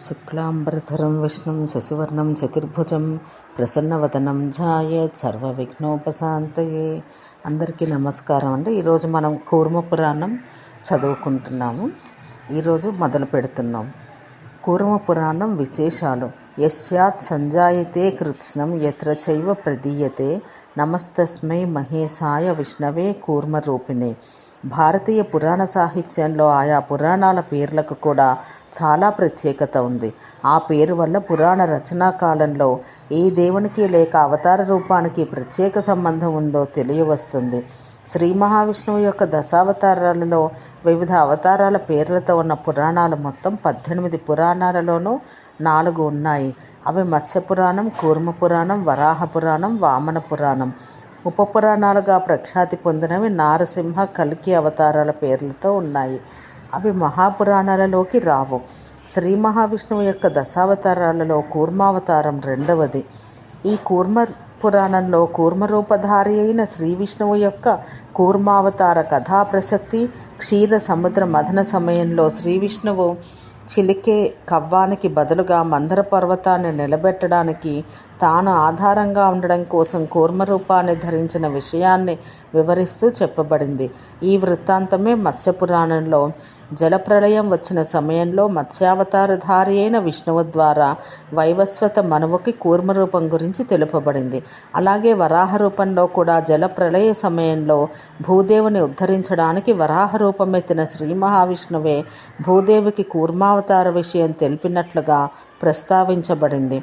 శుక్లాంబరధరం విష్ణుం శశివర్ణం చతుర్భుజం ప్రసన్నవదనం ధ్యాయేత్ సర్వవిఘ్నోపశాంతయే. అందరికీ నమస్కారం అండి. ఈరోజు మనం కూర్మ పురాణం చదువుకుంటున్నాము. ఈరోజు మొదలు పెడుతున్నాం. కూర్మ పురాణం విశేషాలు. యస్యాత్ సంజాయతే కృత్స్నం యత్ర చైవ ప్రదీయతే నమస్తస్మై మహేశాయ విష్ణవే కూర్మరూపిణే. భారతీయ పురాణ సాహిత్యంలో ఆయా పురాణాల పేర్లకు కూడా చాలా ప్రత్యేకత ఉంది. ఆ పేరు వల్ల పురాణ రచనా కాలంలో ఏ దేవునికి లేక అవతార రూపానికి ప్రత్యేక సంబంధం ఉందో తెలియవస్తుంది. శ్రీ మహావిష్ణువు యొక్క దశావతారాలలో వివిధ అవతారాల పేర్లతో ఉన్న పురాణాలు మొత్తం 18 పురాణాలలోనూ 4 ఉన్నాయి. అవి మత్స్య పురాణం, కూర్మ పురాణం, వరాహ పురాణం, వామన పురాణం. ఉపపురాణాలుగా ప్రఖ్యాతి పొందినవి నారసింహ, కల్కి అవతారాల పేర్లతో ఉన్నాయి. అవి మహాపురాణాలలోకి రావు. శ్రీ మహావిష్ణువు యొక్క దశావతారాలలో కూర్మావతారం 2వది. ఈ కూర్మ పురాణంలో కూర్మరూపధారి అయిన శ్రీ విష్ణువు యొక్క కూర్మావతార కథా ప్రసక్తి, క్షీర సముద్ర మథన సమయంలో శ్రీ విష్ణువు చిలికే కవ్వానికి బదులుగా మందర పర్వతాన్ని నిలబెట్టడానికి తాను ఆధారంగా ఉండడం కోసం కూర్మరూపాన్ని ధరించిన విషయాన్ని వివరిస్తూ చెప్పబడింది. ఈ వృత్తాంతమే మత్స్యపురాణంలో జలప్రళయం వచ్చిన సమయంలో మత్స్యావతారధారి అయిన విష్ణువు ద్వారా వైవస్వత మనువుకి కూర్మరూపం గురించి తెలుపబడింది. అలాగే వరాహ రూపంలో కూడా జలప్రళయ సమయంలో భూదేవిని ఉద్ధరించడానికి వరాహ రూపమెత్తిన శ్రీ మహావిష్ణువే భూదేవికి కూర్మావతార విషయం తెలిపినట్లుగా ప్రస్తావించబడింది.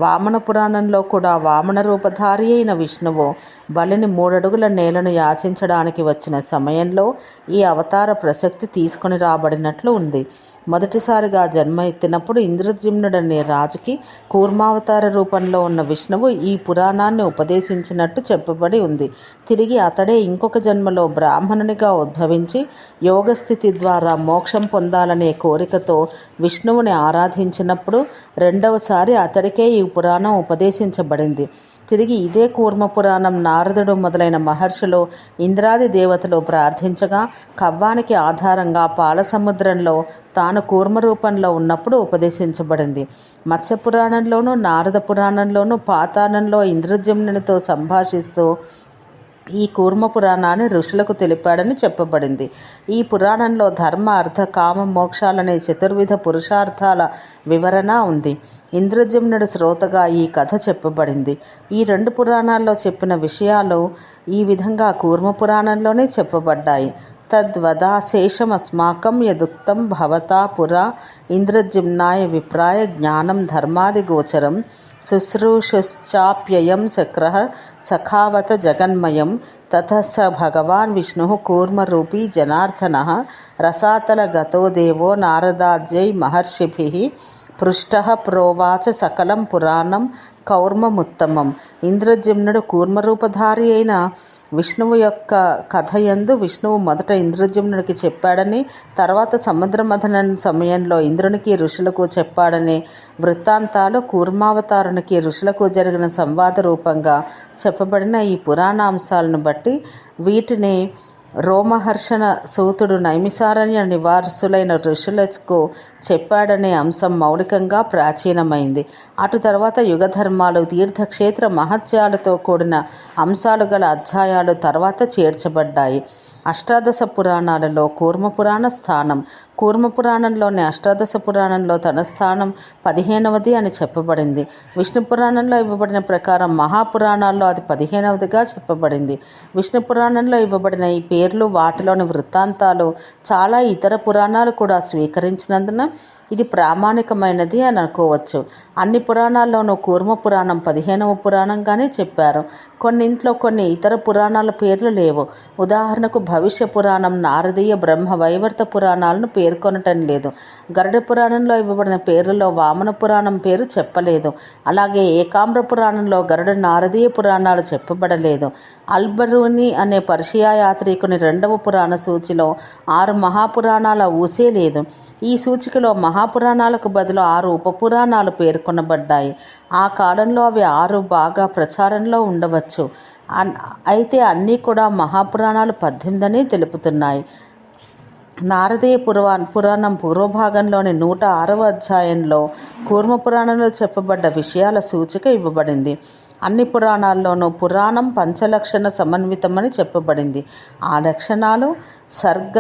వామన పురాణంలో కూడా వామన రూపధారి అయిన విష్ణువు బలిని 3 అడుగుల నేలను యాచించడానికి వచ్చిన సమయంలో ఈ అవతార ప్రసక్తి తీసుకొని రాబడినట్లు ఉంది. మొదటిసారిగా జన్మ ఎత్తినప్పుడు ఇంద్రద్యుమ్నుడనే రాజుకి కూర్మావతార రూపంలో ఉన్న విష్ణువు ఈ పురాణాన్ని ఉపదేశించినట్టు చెప్పబడి ఉంది. తిరిగి అతడే ఇంకొక జన్మలో బ్రాహ్మణునిగా ఉద్భవించి యోగస్థితి ద్వారా మోక్షం పొందాలనే కోరికతో విష్ణువుని ఆరాధించినప్పుడు రెండవసారి అతడికే ఈ పురాణం ఉపదేశించబడింది. తిరిగి ఇదే కూర్మ పురాణం నారదుడు మొదలైన మహర్షులు ఇంద్రాది దేవతలు ప్రార్థించగా కవ్వానికి ఆధారంగా పాలసముద్రంలో తాను కూర్మ రూపంలో ఉన్నప్పుడు ఉపదేశించబడింది. మత్స్య పురాణంలోనూ నారద పురాణంలోనూ పాతాళంలో ఇంద్రజమ్నునితో సంభాషిస్తూ ఈ కూర్మ పురాణాన్ని ఋషులకు తెలిపాడని చెప్పబడింది. ఈ పురాణంలో ధర్మ, అర్థ, కామ, మోక్షాలనే చతుర్విధ పురుషార్థాల వివరణ ఉంది. ఇంద్రజమ్నుడు శ్రోతగా ఈ కథ చెప్పబడింది. ఈ 2 పురాణాల్లో చెప్పిన విషయాలు ఈ విధంగా కూర్మ పురాణంలోనే చెప్పబడ్డాయి. తద్వదాశేషమస్మాకం యదుక్తం భవతా పురా ఇంద్రజిమ్నాయ విప్రాయ జ్ఞానం ధర్మాది గోచరం శుశ్రూషుశ్చాప్యయం శక్రః సఖావత జగన్మయం తతః స భగవాన్ విష్ణుః కూర్మరూపీ జనార్దనః రసాతల గతో దేవో నారదాద్యై మహర్షిభిః పృష్టః ప్రోవాచ సకలం పురాణం కౌర్మముత్తమం. ఇంద్రజిమ్నుడు కూర్మరూపధారి అయిన విష్ణువు యొక్క కథయందు విష్ణువు మొదట ఇంద్రజిమ్నుడికి చెప్పాడని, తర్వాత సముద్ర మథనం సమయంలో ఇంద్రునికి ఋషులకు చెప్పాడని వృత్తాంతాలు కూర్మావతారునికి ఋషులకు జరిగిన సంవాద రూపంగా చెప్పబడిన ఈ పురాణాంశాలను బట్టి వీటిని రోమహర్షణ సూతుడు నైమిసారణ్య నివాసులైన ఋషులకు చెప్పాడనే అంశం మౌలికంగా ప్రాచీనమైంది. అటు తర్వాత యుగధర్మాలు, తీర్థక్షేత్ర మహత్యాలతో కూడిన అంశాలు గల అధ్యాయాలు తర్వాత చేర్చబడ్డాయి. అష్టాదశ పురాణాలలో కూర్మ పురాణ స్థానం. కూర్మ పురాణంలోని అష్టాదశ పురాణంలో తన స్థానం 15వది అని చెప్పబడింది. విష్ణు పురాణంలో ఇవ్వబడిన ప్రకారం మహాపురాణాల్లో అది 15వదిగా చెప్పబడింది. విష్ణు పురాణంలో ఇవ్వబడిన ఈ పేర్లు, వాటిలోని వృత్తాంతాలు చాలా ఇతర పురాణాలు కూడా స్వీకరించినందున ఇది ప్రామాణికమైనది అని అనుకోవచ్చు. అన్ని పురాణాల్లోనూ కూర్మ పురాణం 15వ పురాణంగానే చెప్పారు. కొన్నింట్లో కొన్ని ఇతర పురాణాల పేర్లు లేవు. ఉదాహరణకు భవిష్య పురాణం, నారదీయ, బ్రహ్మ వైవర్త పురాణాలను పేర్కొనటం లేదు. గరుడ పురాణంలో ఇవ్వబడిన పేర్లలో వామన పురాణం పేరు చెప్పలేదు. అలాగే ఏకామ్ర పురాణంలో గరుడ, నారదీయ పురాణాలు చెప్పబడలేదు. అల్బరూని అనే పర్షియా యాత్రికుని 2వ పురాణ సూచిలో 6 మహాపురాణాల ఊసే లేదు. ఈ సూచికలో మహాపురాణాలకు బదులు 6 ఉపపురాణాలు పేర్కొనబడ్డాయి. ఆ కాలంలో అవి 6 బాగా ప్రచారంలో ఉండవచ్చు. అయితే అన్నీ కూడా మహాపురాణాలు 18 అని తెలుపుతున్నాయి. నారదీయ పురాణం పూర్వభాగంలోని 106వ అధ్యాయంలో కూర్మ పురాణంలో చెప్పబడ్డ విషయాల సూచిక ఇవ్వబడింది. అన్ని పురాణాల్లోనూ పురాణం పంచలక్షణ సమన్వితమని చెప్పబడింది. ఆ లక్షణాలు సర్గ,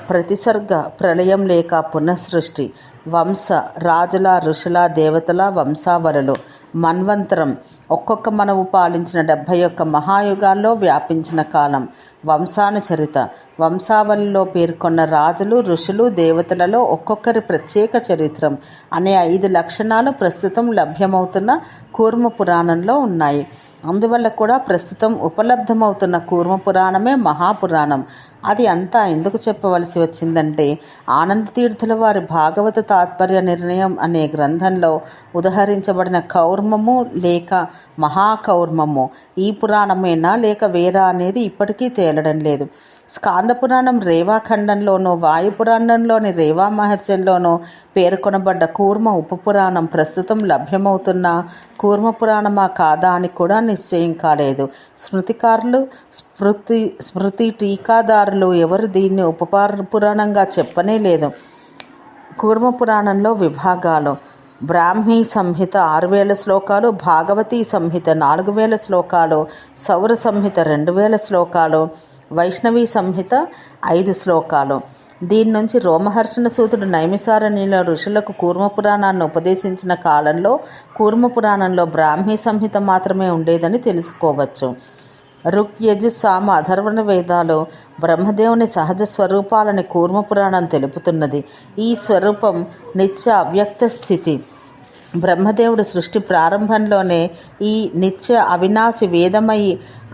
ప్రతిసర్గ, ప్రళయం లేక పునఃసృష్టి, వంశ, రాజుల, ఋషుల, దేవతల వంశావళులు, మన్వంతరం, ఒక్కొక్క మనవు పాలించిన 71 మహాయుగాల్లో వ్యాపించిన కాలం, వంశానుచరిత, వంశావళిలో పేర్కొన్న రాజులు, ఋషులు, దేవతలలో ఒక్కొక్కరి ప్రత్యేక చరిత్రం అనే 5 లక్షణాలు ప్రస్తుతం లభ్యమవుతున్న కూర్మ పురాణంలో ఉన్నాయి. అందువల్ల కూడా ప్రస్తుతం ఉపలబ్ధమవుతున్న కూర్మ పురాణమే మహాపురాణం. అది అంతా ఎందుకు చెప్పవలసి వచ్చిందంటే, ఆనంద తీర్థుల వారి భాగవత తాత్పర్య నిర్ణయం అనే గ్రంథంలో ఉదహరించబడిన కౌర్మము లేక మహాకౌర్మము ఈ పురాణమేనా లేక వేరా అనేది ఇప్పటికీ తేలడం లేదు. స్కాంద పురాణం రేవాఖండంలోనూ, వాయుపురాణంలోని రేవా మహత్యంలోనూ పేర్కొనబడ్డ కూర్మ ఉపపురాణం ప్రస్తుతం లభ్యమవుతున్న కూర్మ పురాణమా కాదా అని కూడా నిశ్చయం కాలేదు. స్మృతికారులు, స్మృతి టీకాదారులు ఎవరు దీన్ని ఉపపురాణంగా చెప్పనే లేదు. కూర్మ పురాణంలో విభాగాలు: బ్రాహ్మీ సంహిత 6000 శ్లోకాలు, భాగవతీ సంహిత 4000 శ్లోకాలు, సౌర సంహిత 2000 శ్లోకాలు, వైష్ణవీ సంహిత 5 శ్లోకాలు. దీని నుంచి రోమహర్షణ సూతుడు నైమిసారణ్యంలో ఋషులకు కూర్మ పురాణాన్ని ఉపదేశించిన కాలంలో కూర్మ పురాణంలో బ్రాహ్మీ సంహిత మాత్రమే ఉండేదని తెలుసుకోవచ్చు. ఋక్, యజు, సామ, అథర్వణ వేదాలు బ్రహ్మదేవుని సహజ స్వరూపాలని కూర్మ పురాణం తెలుపుతున్నది. ఈ స్వరూపం నిత్య అవ్యక్త స్థితి. బ్రహ్మదేవుడు సృష్టి ప్రారంభంలోనే ఈ నిత్య అవినాశి వేదమయి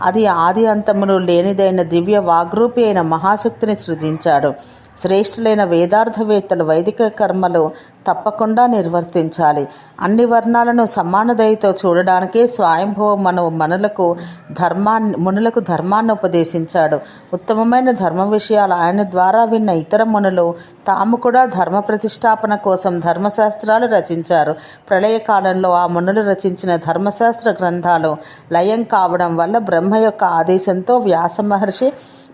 అది ఆది అంతములు లేనిదైన దివ్య వాగ్రూపి అయిన మహాశక్తిని సృజించాడు. శ్రేష్ఠులైన వేదార్థవేత్తలు వైదిక కర్మలు తప్పకుండా నిర్వర్తించాలి. అన్ని వర్ణాలను సమాన దయతో చూడడానికే స్వయంభవ మునులకు ధర్మాన్ని ఉపదేశించాడు. ఉత్తమమైన ధర్మ విషయాలు ఆయన ద్వారా విన్న ఇతర మునులు తాము కూడా ధర్మ ప్రతిష్టాపన కోసం ధర్మశాస్త్రాలు రచించారు. ప్రళయకాలంలో ఆ మునులు రచించిన ధర్మశాస్త్ర గ్రంథాలు లయం కావడం వల్ల బ్రహ్మ యొక్క ఆదేశంతో వ్యాస మహర్షి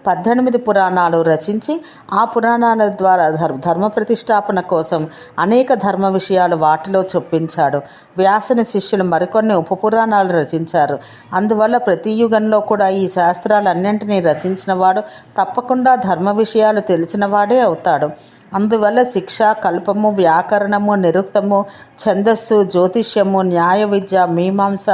18 పురాణాలు రచించి ఆ పురాణాల ద్వారా ధర్మ ప్రతిష్టాపన కోసం అనేక ధర్మ విషయాలు వాటిలో చొప్పించాడు. వ్యాసుని శిష్యులు మరికొన్ని ఉపపురాణాలు రచించారు. అందువల్ల ప్రతి యుగంలో కూడా ఈ శాస్త్రాలన్నింటినీ రచించిన వాడు తప్పకుండా ధర్మ విషయాలు తెలిసిన వాడే అవుతాడు. అందువల్ల శిక్ష, కల్పము, వ్యాకరణము, నిరుక్తము, ఛందస్సు, జ్యోతిష్యము, న్యాయ విద్య, మీమాంస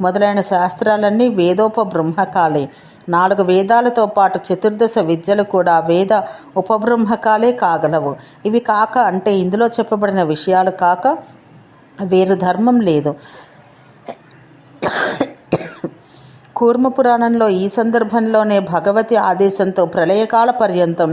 మొదలైన శాస్త్రాలన్నీ వేదోపబృంహకాలే. 4 వేదాలతో పాటు చతుర్దశ విద్యలు కూడా వేద ఉపబృంహకాలే కాగలవు. ఇవి కాక అంటే ఇందులో చెప్పబడిన విషయాలు కాక వేరు ధర్మం లేదు. కూర్మ పురాణంలో ఈ సందర్భంలోనే భగవతి ఆదేశంతో ప్రళయకాల పర్యంతం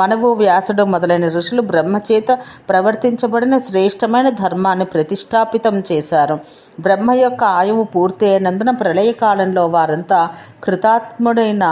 మనవు, వ్యాసుడు మొదలైన ఋషులు బ్రహ్మచేత ప్రవర్తించబడిన శ్రేష్టమైన ధర్మాన్ని ప్రతిష్టాపితం చేశారు. బ్రహ్మ యొక్క ఆయువు పూర్తి అయినందున ప్రళయకాలంలో వారంతా కృతాత్ముడైన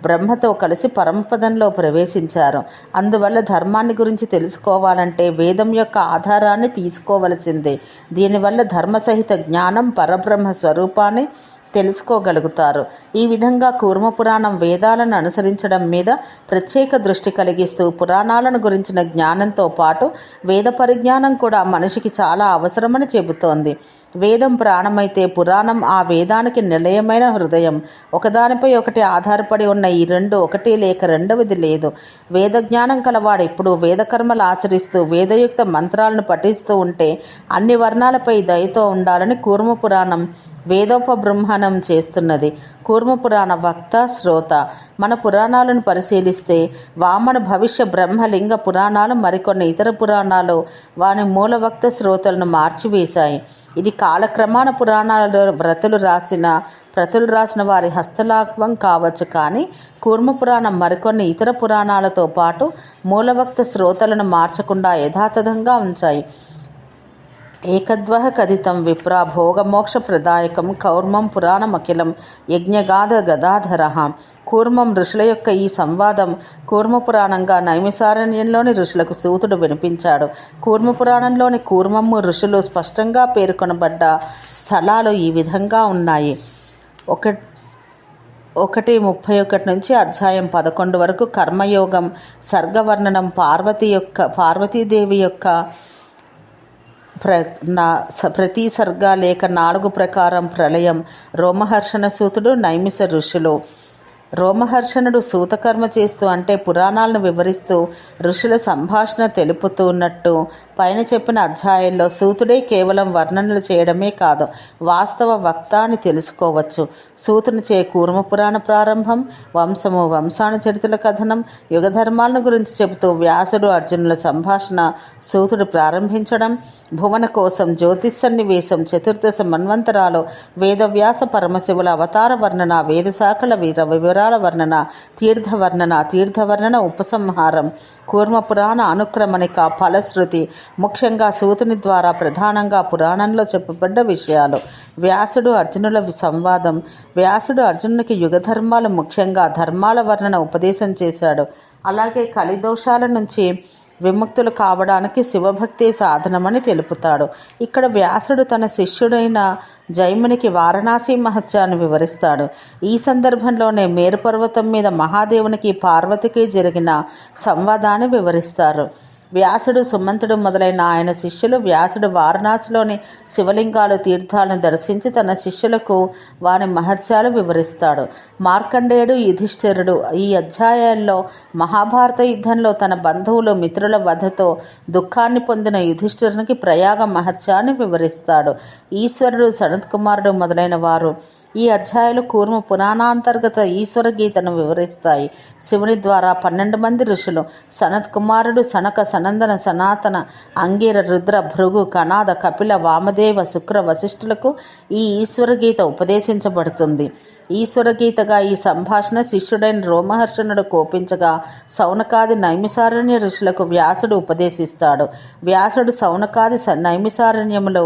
బ్రహ్మతో కలిసి పరమపదంలో ప్రవేశించారు. అందువల్ల ధర్మాన్ని గురించి తెలుసుకోవాలంటే వేదం యొక్క ఆధారాన్ని తీసుకోవలసిందే. దీనివల్ల ధర్మసహిత జ్ఞానం, పరబ్రహ్మ స్వరూపాన్ని తెలుసుకోగలుగుతారు. ఈ విధంగా కూర్మ పురాణం వేదాలను అనుసరించడం మీద ప్రత్యేక దృష్టి కలిగిస్తూ పురాణాలను గురించిన జ్ఞానంతో పాటు వేద పరిజ్ఞానం కూడా మనిషికి చాలా అవసరమని చెబుతోంది. వేదం ప్రాణమైతే పురాణం ఆ వేదానికి నిలయమైన హృదయం. ఒకదానిపై ఒకటి ఆధారపడి ఉన్న ఈ రెండు ఒకటి లేక రెండవది లేదు. వేద జ్ఞానం కలవాడు ఇప్పుడు వేదకర్మలు ఆచరిస్తూ వేదయుక్త మంత్రాలను పఠిస్తూ ఉంటే అన్ని వర్ణాలపై దయతో ఉండాలని కూర్మ పురాణం వేదోపబృంహణం చేస్తున్నది. కూర్మపురాణ వక్త, శ్రోత. మన పురాణాలను పరిశీలిస్తే వామన, భవిష్య, బ్రహ్మలింగ పురాణాలు మరికొన్ని ఇతర పురాణాలు వాని మూలవక్త శ్రోతలను మార్చివేశాయి. ఇది కాలక్రమాన పురాణాలలో ప్రతులు రాసిన వారి హస్తలాఘవం కావచ్చు. కానీ కూర్మపురాణం మరికొన్ని ఇతర పురాణాలతో పాటు మూలవక్త శ్రోతలను మార్చకుండా యథాతథంగా ఉంచాయి. ఏకద్వహ కథితం విప్రా భోగమోక్ష ప్రదాయకం కౌర్మం పురాణమఖిలం యజ్ఞగాథ గదాధర. కూర్మం ఋషుల యొక్క ఈ సంవాదం కూర్మపురాణంగా నైమిసారణ్యంలోని ఋషులకు సూతుడు వినిపించాడు. కూర్మపురాణంలోని కూర్మము ఋషులు స్పష్టంగా పేర్కొనబడ్డ స్థలాలు ఈ విధంగా ఉన్నాయి. 1:31 నుంచి అధ్యాయం 11 వరకు కర్మయోగం, సర్గవర్ణనం, పార్వతీదేవి యొక్క ప్రతి సర్గ లేక 4 ప్రకారం, ప్రళయం, రోమహర్షణ సూతుడు, నైమిష ఋషులు. రోమహర్షణుడు సూతకర్మ చేస్తూ అంటే పురాణాలను వివరిస్తూ ఋషుల సంభాషణ తెలుపుతున్నట్టు పైన చెప్పిన అధ్యాయంలో సూతుడే కేవలం వర్ణనలు చేయడమే కాదు, వాస్తవ వక్త అని తెలుసుకోవచ్చు. సూతునిచే కూర్మపురాణ ప్రారంభం, వంశానుచరితుల కథనం, యుగధర్మాలను గురించి చెబుతూ వ్యాసుడు అర్జునుల సంభాషణ సూతుడు ప్రారంభించడం, భువన కోసం జ్యోతిస్సన్నివేశం, చతుర్దశ మన్వంతరాలు, వేదవ్యాస పరమశివుల అవతార వర్ణన, వేదశాఖల వివరాల వర్ణన, తీర్థవర్ణన, ఉపసంహారం, కూర్మపురాణ అనుక్రమణిక, ఫలశ్రుతి, ముఖ్యంగా సూతుని ద్వారా ప్రధానంగా పురాణంలో చెప్పబడ్డ విషయాలు. వ్యాసుడు అర్జునుల సంవాదం. వ్యాసుడు అర్జునునికి యుగధర్మాలు, ముఖ్యంగా ధర్మాల వర్ణన ఉపదేశం చేశాడు. అలాగే కలిదోషాల నుంచి విముక్తులు కావడానికి శివభక్తి సాధనమని తెలుపుతాడు. ఇక్కడ వ్యాసుడు తన శిష్యుడైన జైమునికి వారణాసి మహత్యాన్ని వివరిస్తాడు. ఈ సందర్భంలోనే మేరు పర్వతం మీద మహాదేవునికి పార్వతికి జరిగిన సంవాదాన్ని వివరిస్తారు. వ్యాసుడు, సుమంతుడు మొదలైన ఆయన శిష్యులు వ్యాసుడు వారణాసిలోని శివలింగాలు, తీర్థాలను దర్శించి తన శిష్యులకు వారి మహత్యాలు వివరిస్తాడు. మార్కండేయుడు, యుధిష్ఠిరుడు. ఈ అధ్యాయాల్లో మహాభారత యుద్ధంలో తన బంధువులు, మిత్రుల వధతో దుఃఖాన్ని పొందిన యుధిష్ఠిరునికి ప్రయాగ మహత్యాన్ని వివరిస్తాడు. ఈశ్వరుడు, సనత్కుమారుడు మొదలైన వారు. ఈ అధ్యాయాలు కూర్మ పురాణాంతర్గత ఈశ్వర గీతను వివరిస్తాయి. శివుని ద్వారా 12 మంది ఋషులు సనత్కుమారుడు, సనక, సనందన, సనాతన, అంగీర, రుద్ర, భృగు, కనాద, కపిల, వామదేవ, శుక్ర, వశిష్ఠులకు ఈ ఈశ్వర గీత ఉపదేశించబడుతుంది. ఈశ్వర గీతగా ఈ సంభాషణ శిష్యుడైన రోమహర్షణుడు కోపించగా సౌనకాది, నైమిసారణ్య ఋషులకు వ్యాసుడు ఉపదేశిస్తాడు. వ్యాసుడు సౌనకాది, నైమిసారణ్యములో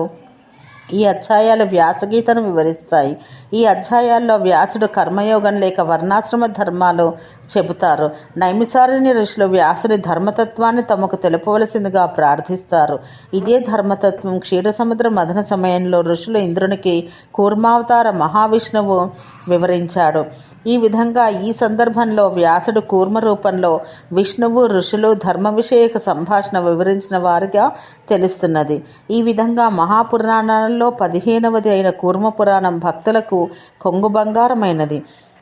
ఈ అధ్యాయాలు వ్యాసగీతను వివరిస్తాయి. ఈ అధ్యాయాల్లో వ్యాసుడు కర్మయోగం లేక వర్ణాశ్రమ ధర్మాలు చెబుతారు. నైమిసారణ్య ఋషులు వ్యాసుని ధర్మతత్వాన్ని తమకు తెలుపవలసిందిగా ప్రార్థిస్తారు. ఇదే ధర్మతత్వం క్షీరసముద్ర మథన సమయంలో ఋషులు ఇంద్రునికి కూర్మావతార మహావిష్ణువు వివరించాడు. ఈ విధంగా ఈ సందర్భంలో వ్యాసుడు కూర్మ రూపంలో విష్ణువు, ఋషులు ధర్మ విషయక సంభాషణ వివరించిన వారిగా తెలుస్తున్నది. ఈ విధంగా మహాపురాణాలలో 15వది అయిన కూర్మ పురాణం భక్తులకు కొంగు బంగారమైనది.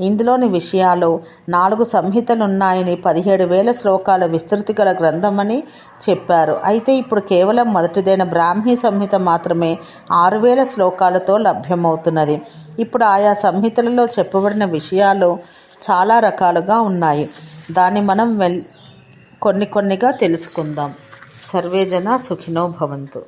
ఇందులోని విషయాలు 4 సంహితలున్నాయని, 17,000 శ్లోకాల విస్తృతి గల గ్రంథమని చెప్పారు. అయితే ఇప్పుడు కేవలం మొదటిదైన బ్రాహ్మీ సంహిత మాత్రమే 6,000 శ్లోకాలతో లభ్యమవుతున్నది. ఇప్పుడు ఆయా సంహితలలో చెప్పబడిన విషయాలు చాలా రకాలుగా ఉన్నాయి. దాన్ని మనం కొన్నిగా తెలుసుకుందాం. సర్వే జన సుఖినో భవంతు.